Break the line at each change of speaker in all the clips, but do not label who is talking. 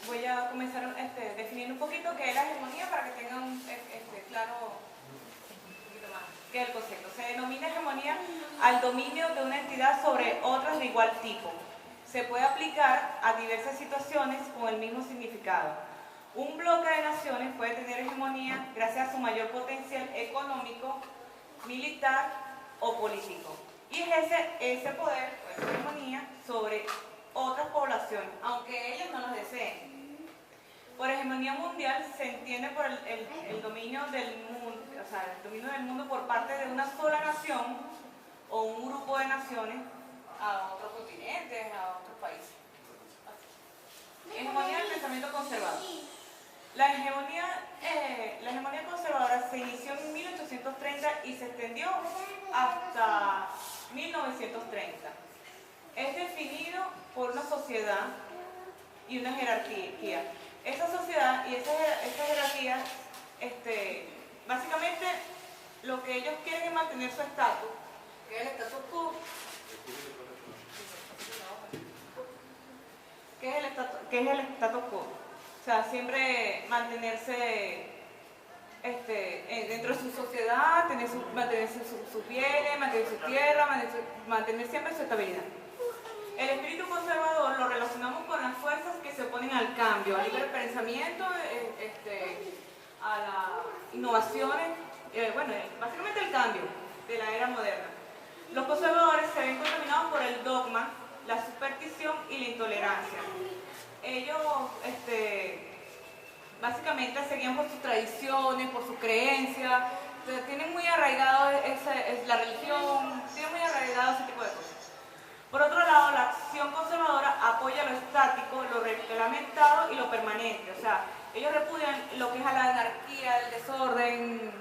Voy a comenzar definiendo un poquito qué es la hegemonía para que tengan claro un poquito más qué es el concepto. Se denomina hegemonía al dominio de una entidad sobre otras de igual tipo. Se puede aplicar a diversas situaciones con el mismo significado. Un bloque de naciones puede tener hegemonía gracias a su mayor potencial económico, militar o político. Y ejerce ese poder, o esa hegemonía, sobre otras poblaciones, aunque ellos no las deseen. Por hegemonía mundial se entiende por el dominio del mundo, o sea, el dominio del mundo por parte de una sola nación o un grupo de naciones a otros continentes, a otros países. Hegemonía del pensamiento conservador. La hegemonía conservadora se inició en 1830 y se extendió hasta 1930. Es definido por una sociedad y una jerarquía. Esa sociedad y esa jerarquía, básicamente lo que ellos quieren es mantener su estatus, que es el status quo. ¿Qué es el status quo? O sea, siempre mantenerse dentro de su sociedad, mantener sus bienes, mantener su tierra, mantener siempre su estabilidad. El espíritu conservador lo relacionamos con las fuerzas que se oponen al cambio, al libre pensamiento, a las innovaciones, básicamente el cambio de la era moderna. Los conservadores se ven contaminados por el dogma, la superstición y la intolerancia. Ellos básicamente seguían por sus tradiciones, por sus creencias, tienen muy arraigado la religión, tienen muy arraigado ese tipo de cosas. Por otro lado, la acción conservadora apoya lo estático, lo reglamentado y lo permanente. O sea, ellos repudian lo que es a la anarquía, el desorden,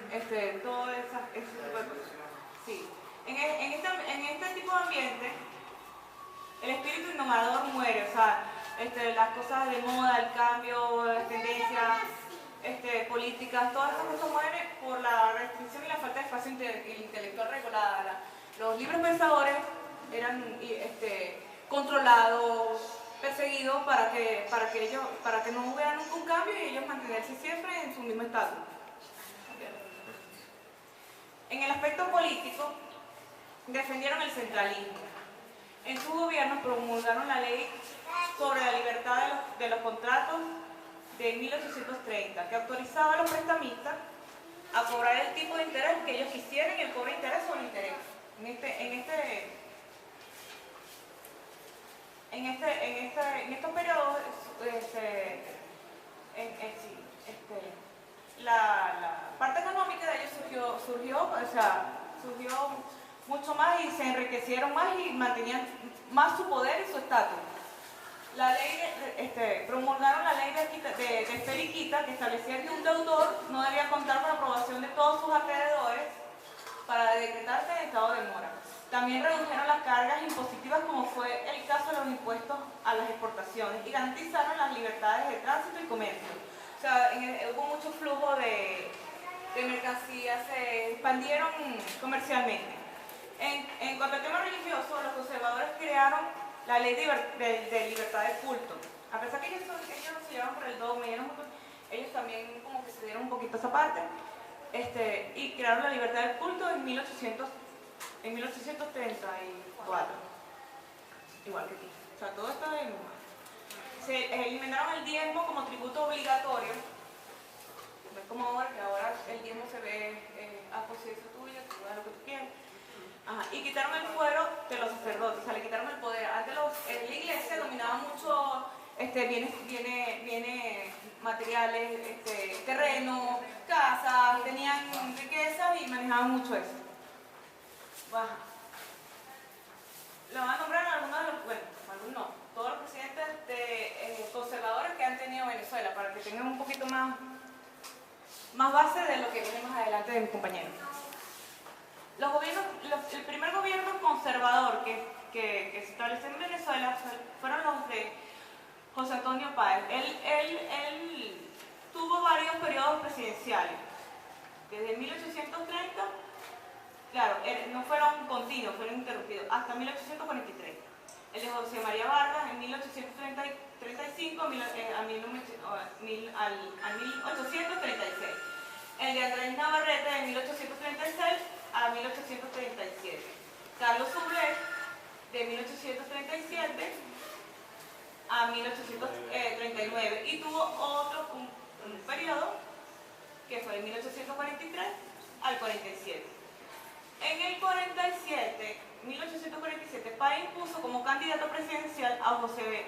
todo ese tipo de cosas. Sí. En este tipo de ambiente, el espíritu innovador muere. O sea, las cosas de moda, el cambio, las tendencias políticas, todas esas cosas mueren por la restricción y la falta de espacio intelectual regulada. Los libres pensadores eran controlados, perseguidos para que no hubiera nunca un cambio y ellos mantenerse siempre en su mismo estatus. En el aspecto político, defendieron el centralismo. En su gobierno promulgaron la ley sobre la libertad de los contratos de 1830, que autorizaba a los prestamistas a cobrar el tipo de interés que ellos quisieran y el cobro de interés sobre interés. En estos periodos la parte económica de ellos surgió mucho más y se enriquecieron más y mantenían más su poder y su estatus. Promulgaron la ley de Feliquita, que establecía que un deudor no debía contar con la aprobación de todos sus acreedores para decretarse en estado de mora. También redujeron las cargas impositivas, como fue el caso de los impuestos a las exportaciones, y garantizaron las libertades de tránsito y comercio. O sea, hubo mucho flujo de mercancías, se expandieron comercialmente. En cuanto al tema religioso, los conservadores crearon la ley de libertad de culto. A pesar que ellos no se llevaban por el dogma, ellos también como que se dieron un poquito esa parte, y crearon la libertad del culto en 1834, igual que aquí. O sea, todo está en... Se eliminaron el diezmo como tributo obligatorio. No es como ahora, que ahora el diezmo se ve a conciencia tuya, tú das lo que tú quieres. Ajá. Y quitaron el fuero de los sacerdotes, o sea, le quitaron el poder. Antes la iglesia dominaba mucho bienes materiales, terreno, casas, tenían riquezas y manejaban mucho eso. Baja. Lo van a nombrar algunos de algunos, todos los presidentes conservadores que han tenido Venezuela, para que tengan un poquito más base de lo que viene más adelante de mis compañeros. El primer gobierno conservador que se estableció en Venezuela fueron los de José Antonio Páez. Él tuvo varios periodos presidenciales. Desde 1830, claro, no fueron continuos, fueron interrumpidos, hasta 1843. el de José María Vargas en 1835 a 1836, el de Andrés Navarrete de 1836 a 1837, Carlos Soublette de 1837 a 1839, y tuvo otro un periodo que fue de 1843 al 47. En el 1847, Páez impuso como candidato presidencial a José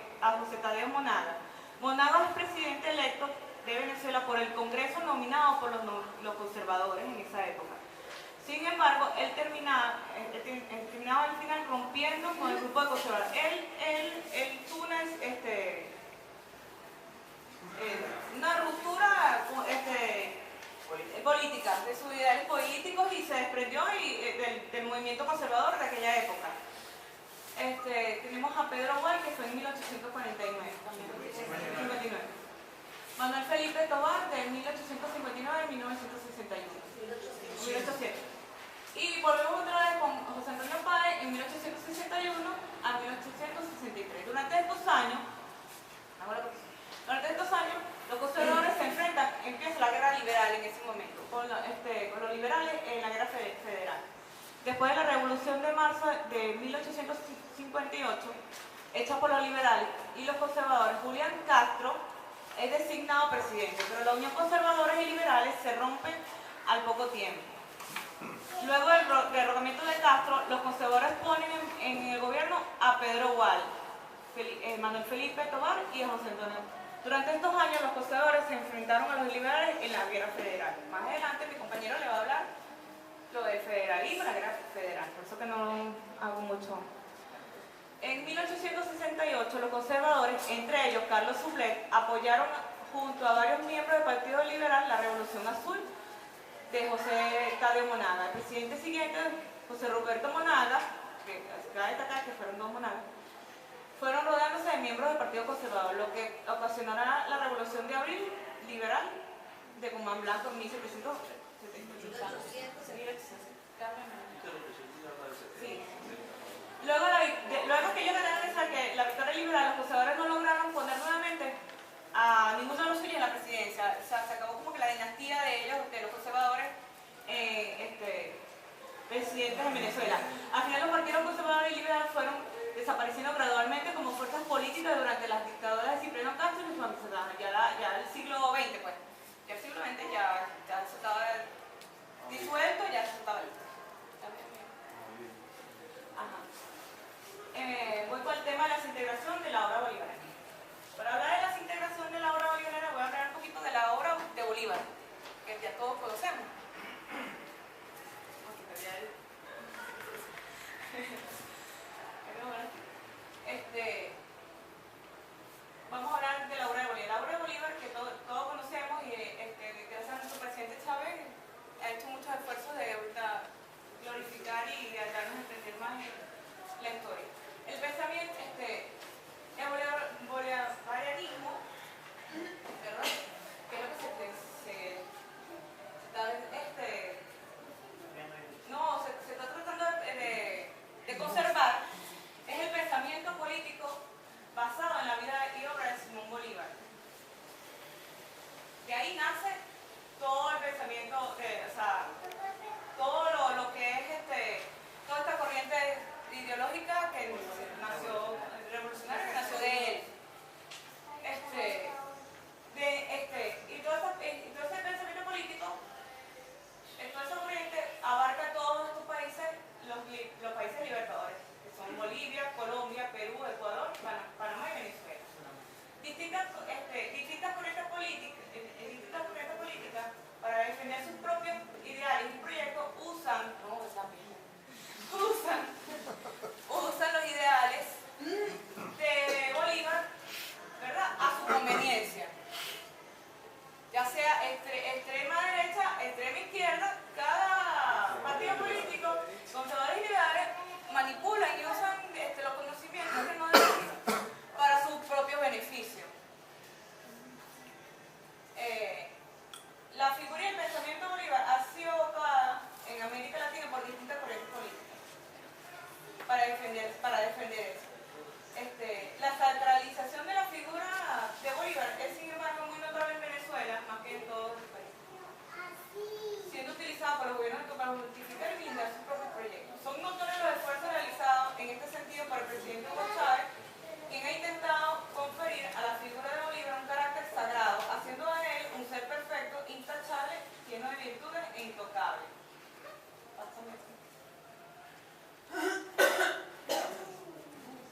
Tadeo Monaga. Monaga es presidente electo de Venezuela por el Congreso nominado por los conservadores en esa época. Sin embargo, él terminaba al final rompiendo con el grupo de conservadores. Él tuvo una ruptura política, de sus ideales políticos, y se desprendió del movimiento conservador de aquella época. Tenemos a Pedro Gual, que fue en 1849, también 59. Manuel Felipe Tovar, de 1859 a 1961. 1800. Y volvemos otra vez con José Antonio Páez en 1861 a 1863. Durante estos años, los conservadores se enfrentan, empieza la guerra liberal en ese momento, con los liberales en la guerra federal. Después de la Revolución de Marzo de 1858, hecha por los liberales y los conservadores, Julián Castro es designado presidente, pero la unión conservadores y liberales se rompe al poco tiempo. Luego del derrocamiento de Castro, los conservadores ponen en el gobierno a Pedro Gual, Manuel Felipe Tovar y a José Antonio. Durante estos años los conservadores se enfrentaron a los liberales en la guerra federal. Más adelante mi compañero le va a hablar lo del federalismo, la guerra federal, por eso que no hago mucho. En 1868 los conservadores, entre ellos Carlos Soublette, apoyaron junto a varios miembros del Partido Liberal la Revolución Azul de José Tadeo Monaga. El presidente siguiente, José Roberto Monaga, que acaba de destacar que fueron dos Monagas, fueron rodeándose de miembros del Partido Conservador, lo que ocasionará la Revolución de Abril liberal de Guzmán Blanco en 1778. Sí. Luego que ellos ganaron la victoria liberal, los conservadores no lograron poner nuevamente a ninguno de los suyos en la presidencia. O sea, se acabó como que la dinastía de ellos, de los conservadores, presidentes en Venezuela. Al final los partidos conservadores y liberales fueron desapareciendo gradualmente como fuerzas políticas durante las dictaduras de Cipriano Castro y Juan Solano. Ya el siglo XX, pues. Ya el siglo XX ya se estaba disuelto, ya se estaba listo. Ajá. Voy con el tema de la desintegración de la obra bolivariana. Para hablar de la desintegración de la obra bolivariana, voy a hablar un poquito de la obra de Bolívar, que ya todos conocemos. Vamos a hablar de la obra de Bolívar. La obra de Bolívar, que todos conocemos, y gracias a nuestro presidente Chávez, ha hecho muchos esfuerzos de ahorita glorificar y ayudarnos a entender más la historia. El pensamiento, el bolivarianismo, ¿verdad? Que es lo que se está tratando de conservar, es el pensamiento político basado en la vida y obra de Simón Bolívar. De ahí nace todo el pensamiento, todo lo que es toda esta corriente ideológica que nació, revolucionaria, que nació de él. Y todo ese pensamiento político, toda esa corriente abarca todos estos países, los países libertadores, que son Bolivia, Colombia, Perú, Ecuador, Panamá y Venezuela. Distintas corrientes políticas, para defender sus propios ideales y proyectos, usan los ideales de Bolívar, ¿verdad?, a su conveniencia. Ya sea extrema derecha, extrema izquierda, cada partido político, conservadores y liberales, manipulan y usan los conocimientos que no necesitan para su propio beneficio. La figura y el pensamiento de Bolívar ha sido evocada en América Latina por distintas corrientes políticas para defender eso. La sacralización de la figura de Bolívar es, sin embargo, muy notable en Venezuela, más que en todo el país, siendo utilizada por los gobiernos para justificar y blindar sus propios proyectos. Son notorios los esfuerzos realizados en este sentido por el presidente Hugo Chávez, quien ha intentado conferir a la figura de Bolívar un carácter sagrado, haciendo de él un ser perfecto, intachable, lleno de virtudes e intocable.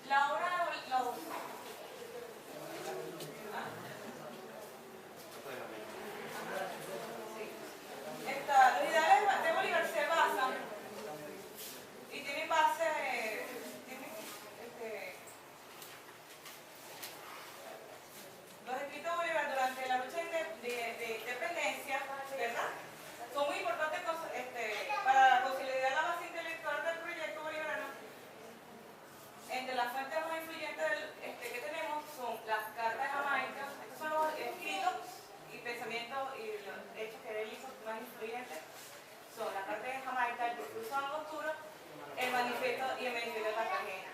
La obra de Bolívar... Los ideales de Bolívar se basan y tienen base... Los escritos de Bolívar durante la lucha de independencia, ¿verdad?, son muy importantes para consolidar la base intelectual del proyecto bolivariano. Entre las fuentes más influyentes que tenemos son las cartas de Jamaica. Estos son los escritos y pensamientos y los hechos que él hizo más influyentes. Son las cartas de Jamaica, el discurso de Angostura, el manifiesto y el manifiesto de Cartagena.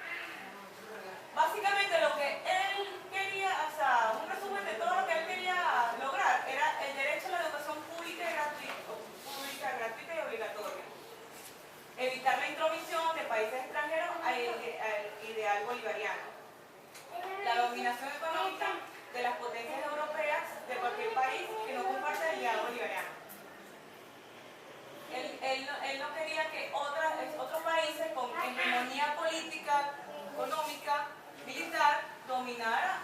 Básicamente lo que él quería, o sea, un resumen de todo lo que él quería lograr era el derecho a la educación pública gratuita y obligatoria. Evitar la intromisión de países extranjeros al ideal bolivariano. La dominación económica de las potencias europeas de cualquier país que no comparte el ideal bolivariano. Él no quería que otros países con hegemonía política, económica, militar, dominara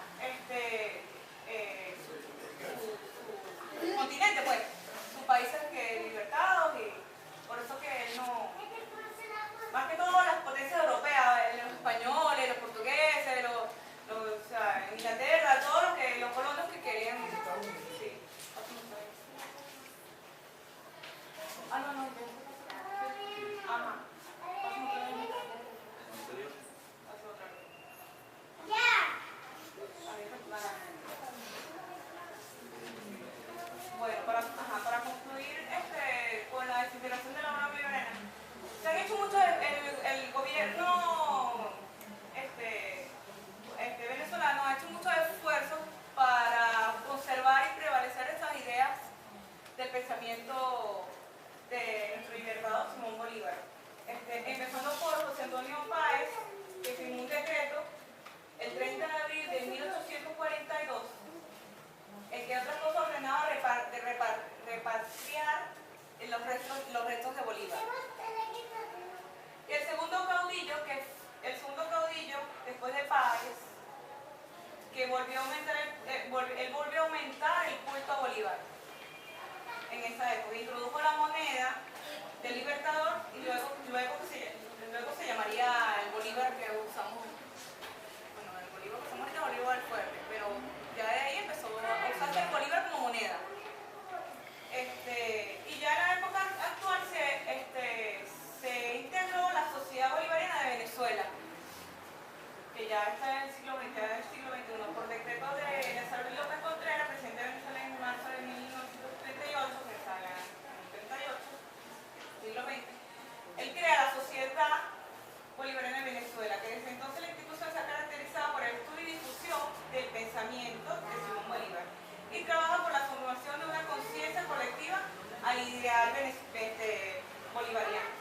su continente, pues, sus países libertados, y por eso que él no... Más que todo las potencias europeas, los españoles, los portugueses, o sea, Inglaterra, todos los colonos que querían... Sí. No. Ajá. Bueno, para concluir con la desintegración de la obra bolivariana, se han hecho mucho, el gobierno venezolano ha hecho muchos esfuerzos para conservar y prevalecer estas ideas del pensamiento de nuestro libertador Simón Bolívar. Empezando por José Antonio Páez, que firmó un decreto el 30 de abril de 1842, en que otras cosas ordenaba repatriar los restos de Bolívar. Y el segundo caudillo, después de Páez, que volvió a aumentar él volvió a aumentar el culto a Bolívar en esa época. Introdujo la moneda del Libertador y luego se llamaría el Bolívar que usamos. Bueno, el Bolívar que usamos ahorita, Bolívar el fuerte, pero ya de ahí empezó a usarse el Bolívar como moneda. Y ya en la época actual se integró la Sociedad Bolivariana de Venezuela, que ya está en el siglo XXI, por decreto de Elizabeth López Contreras, presidente de Venezuela en marzo de 1938, que está en el 38, siglo XX. Él crea la Sociedad Bolivariana de Venezuela, que desde entonces la institución se ha caracterizado por el estudio y difusión del pensamiento de Simón Bolívar y trabaja por la formación de una conciencia colectiva al ideal bolivariano.